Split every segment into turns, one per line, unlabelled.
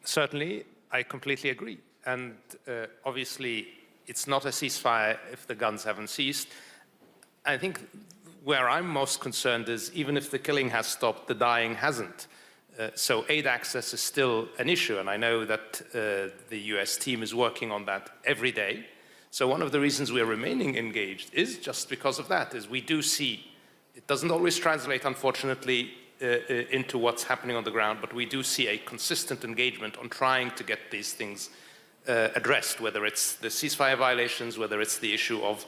Certainly, I completely agree. And obviously, it's not a ceasefire if the guns haven't ceased. I think where I'm most concerned is even if the killing has stopped, the dying hasn't. So aid access is still an issue, and I know that the US team is working on that every day. So one of the reasons we're remaining engaged is just because of that, is we do see, it doesn't always translate, unfortunately, into what's happening on the ground, but we do see a consistent engagement on trying to get these things addressed, whether it's the ceasefire violations, whether it's the issue of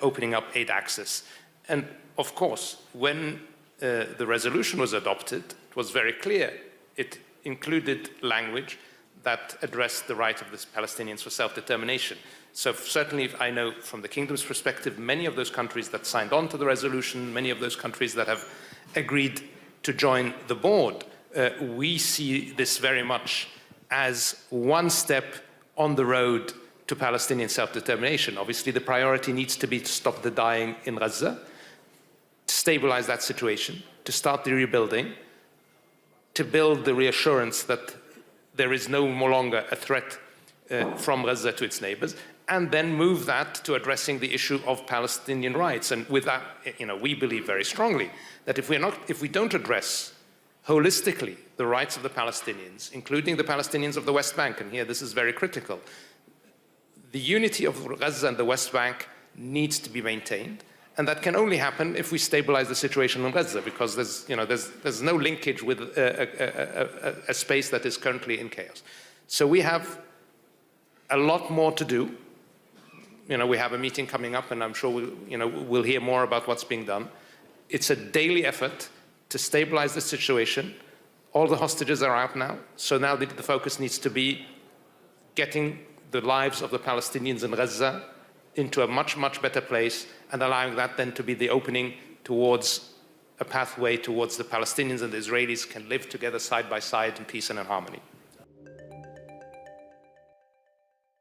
opening up aid access. And of course, when the resolution was adopted, it was very clear. It included language that addressed the right of the Palestinians for self-determination. So certainly, I know from the Kingdom's perspective, many of those countries that signed on to the resolution, many of those countries that have agreed to join the board, we see this very much as one step on the road to Palestinian self-determination. Obviously, the priority needs to be to stop the dying in Gaza, to stabilize that situation, to start the rebuilding, to build the reassurance that there is no longer a threat from Gaza to its neighbors, and then move that to addressing the issue of Palestinian rights. And with that, we believe very strongly that if we don't address holistically the rights of the Palestinians, including the Palestinians of the West Bank, and here this is very critical, the unity of Gaza and the West Bank needs to be maintained. And that can only happen if we stabilize the situation in Gaza, because there's no linkage with a space that is currently in chaos. So we have a lot more to do. We have a meeting coming up, and I'm sure we'll hear more about what's being done. It's a daily effort to stabilize the situation. All the hostages are out now, so now the focus needs to be getting the lives of the Palestinians in Gaza into a much, much better place, and allowing that then to be the opening towards a pathway towards the Palestinians and the Israelis can live together side by side in peace and in harmony.